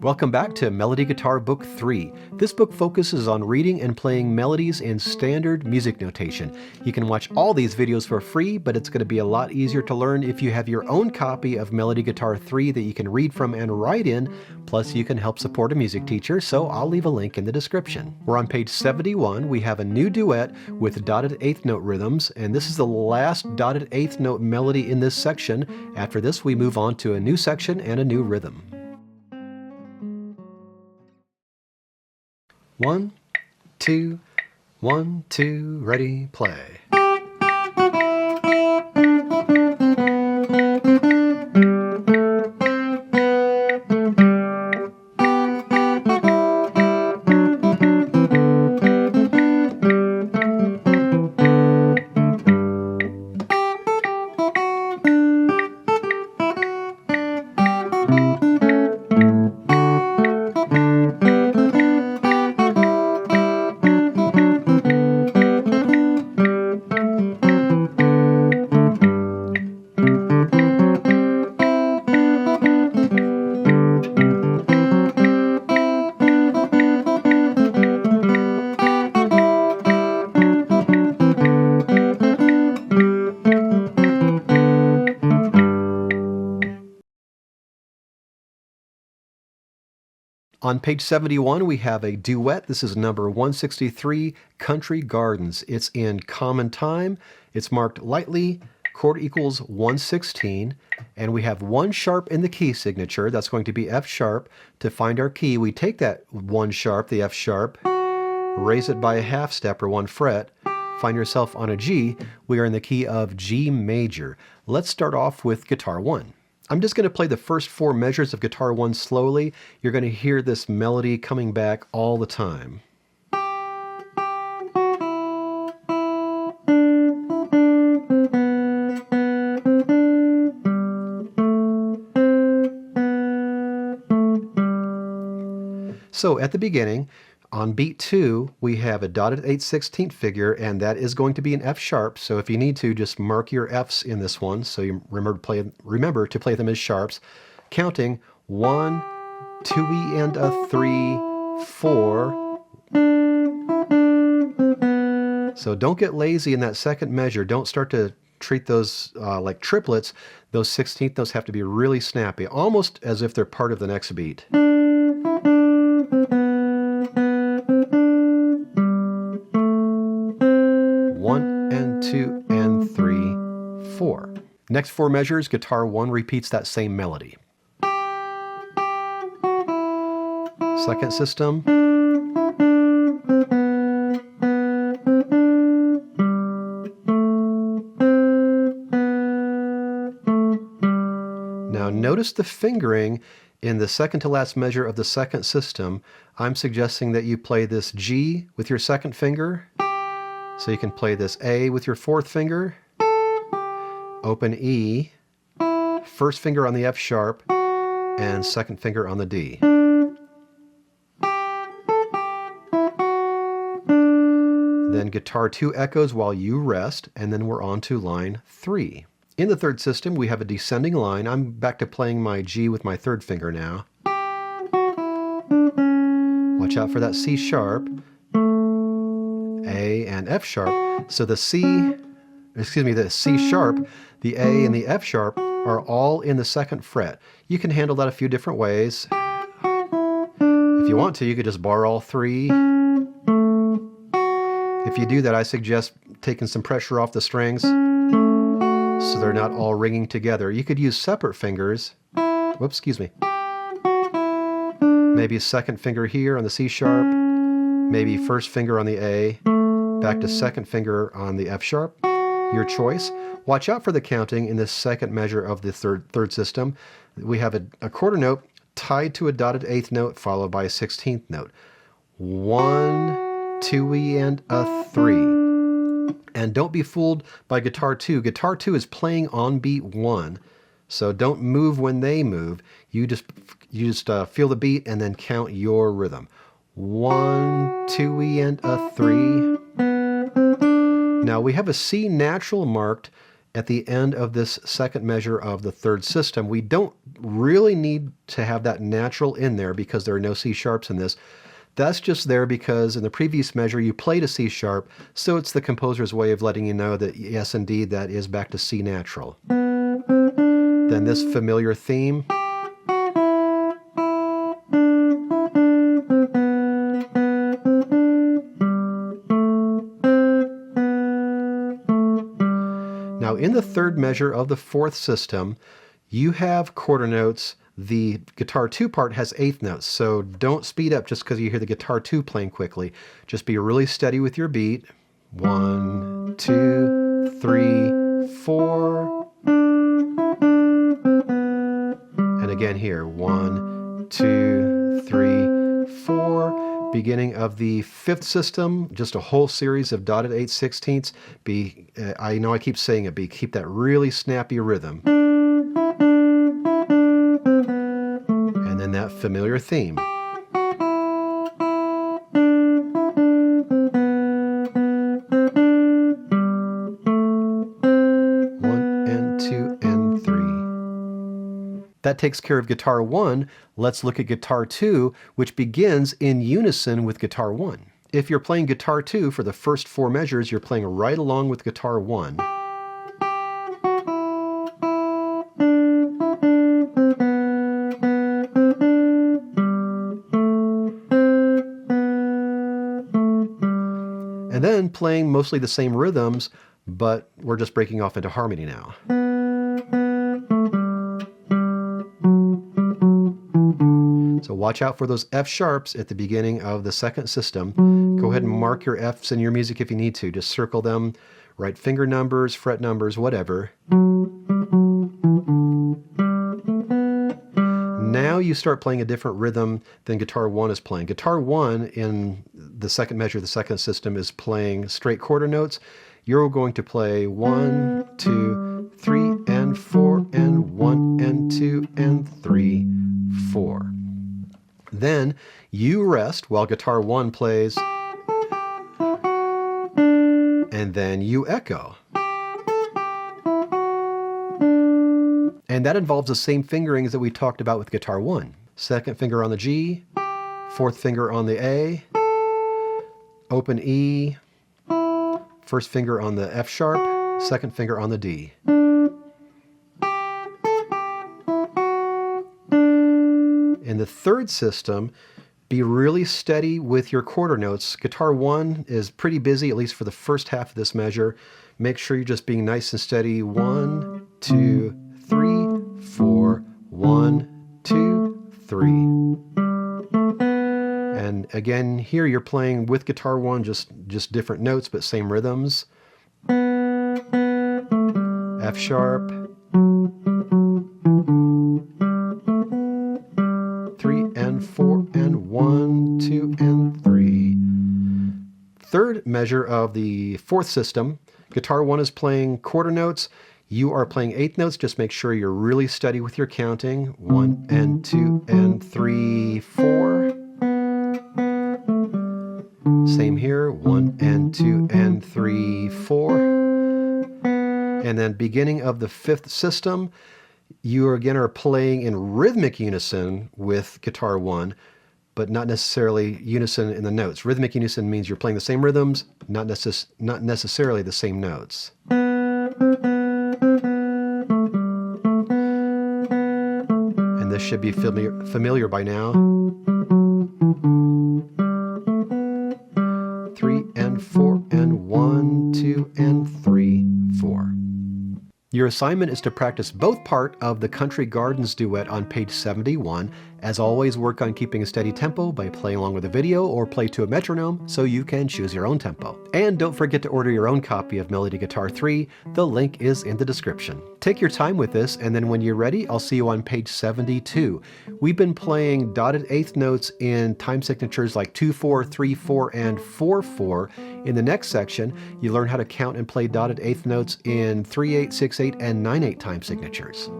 Welcome back to Melody Guitar Book 3. This book focuses on reading and playing melodies in standard music notation. You can watch all these videos for free, but it's going to be a lot easier to learn if you have your own copy of Melody Guitar 3 that you can read from and write in. Plus, you can help support a music teacher, so I'll leave a link in the description. We're on page 71. We have a new duet with dotted eighth note rhythms, and this is the last dotted eighth note melody in this section. After this, we move on to a new section and a new rhythm. 1, 2, 1, 2, ready, play. On page 71, we have a duet. This is number 163, Country Gardens. It's in common time. It's marked lightly, chord equals 116, and we have 1 sharp in the key signature. That's going to be F sharp. To find our key, we take that 1 sharp, the F sharp, raise it by a half step or 1 fret, find yourself on a G. We are in the key of G major. Let's start off with guitar 1. I'm just going to play the first 4 measures of guitar 1 slowly. You're going to hear this melody coming back all the time. So at the beginning, on beat 2, we have a dotted 8/16 figure, and that is going to be an F sharp. So if you need to, just mark your Fs in this one, so you remember to play them as sharps. Counting 1, 2E and a 3, 4. So don't get lazy in that second measure. Don't start to treat those like triplets. Those 16th notes have to be really snappy, almost as if they're part of the next beat. 2 and 3, 4. Next 4 measures, guitar 1 repeats that same melody. Second system. Now notice the fingering in the second to last measure of the second system. I'm suggesting that you play this G with your second finger. So you can play this A with your 4th finger, open E, first finger on the F sharp, and second finger on the D. Then guitar 2 echoes while you rest, and then we're on to line 3. In the third system, we have a descending line. I'm back to playing my G with my 3rd finger now. Watch out for that C sharp. A and F sharp. So the C sharp, the A and the F sharp are all in the 2nd fret. You can handle that a few different ways. If you want to, you could just bar all 3. If you do that, I suggest taking some pressure off the strings so they're not all ringing together. You could use separate fingers. Whoops, excuse me. Maybe a 2nd finger here on the C sharp. Maybe 1st finger on the A, back to 2nd finger on the F sharp. Your choice. Watch out for the counting in this second measure of the third system. We have a quarter note tied to a dotted 8th note followed by a 16th note. 1, 2E and a 3. And don't be fooled by guitar 2. Guitar 2 is playing on beat 1, so don't move when they move. You just feel the beat and then count your rhythm. 1, 2E and a 3. Now we have a C natural marked at the end of this second measure of the third system. We don't really need to have that natural in there because there are no C sharps in this. That's just there because in the previous measure you played a C sharp, so it's the composer's way of letting you know that yes, indeed, that is back to C natural. Then this familiar theme. Now in the third measure of the fourth system, you have quarter notes. The guitar 2 part has eighth notes, so don't speed up just because you hear the guitar 2 playing quickly. Just be really steady with your beat. 1, 2, 3, 4. And again here, 1, 2, 3, 4. Beginning of the fifth system, just a whole series of dotted 8/16ths. I know I keep saying it, but keep that really snappy rhythm. And then that familiar theme. 1 and 2 and 3. That takes care of guitar 1. Let's look at guitar 2, which begins in unison with guitar 1. If you're playing guitar 2 for the first 4 measures, you're playing right along with guitar 1. And then playing mostly the same rhythms, but we're just breaking off into harmony now. So watch out for those F sharps at the beginning of the second system. Go ahead and mark your Fs in your music if you need to. Just circle them, write finger numbers, fret numbers, whatever. Now you start playing a different rhythm than guitar 1 is playing. Guitar 1 in the second measure of the second system is playing straight quarter notes. You're going to play 1, 2, 3, and 4, and 1, and 2, and 3, 4. Then you rest while guitar 1 plays, and then you echo. And that involves the same fingerings that we talked about with guitar 1. Second finger on the G, fourth finger on the A, open E, first finger on the F sharp, second finger on the D. In the third system, be really steady with your quarter notes. Guitar 1 is pretty busy, at least for the first half of this measure. Make sure you're just being nice and steady. 1, 2, 3, 4, 1, 2, 3. And again, here you're playing with guitar 1, just different notes, but same rhythms. F sharp. 3 and 4 and 1, 2 and 3. Third measure of the fourth system, guitar 1 is playing quarter notes. You are playing eighth notes. Just make sure you're really steady with your counting. 1 and 2 and 3, 4. Same here. 1 and 2 and 3, 4. And then beginning of the fifth system, you again are playing in rhythmic unison with guitar 1, but not necessarily unison in the notes. Rhythmic unison means you're playing the same rhythms, not necessarily the same notes. And this should be familiar by now. 3 and 4 and 1, 2 and 3, 4. Your assignment is to practice both part of the Country Gardens duet on page 71. As always, work on keeping a steady tempo by playing along with the video or play to a metronome so you can choose your own tempo. And don't forget to order your own copy of Melody Guitar 3. The link is in the description. Take your time with this, and then when you're ready, I'll see you on page 72. We've been playing dotted eighth notes in time signatures like 2/4, 3/4, and 4/4. In the next section, you learn how to count and play dotted eighth notes in 3/8, 6/8, and 9/8 time signatures.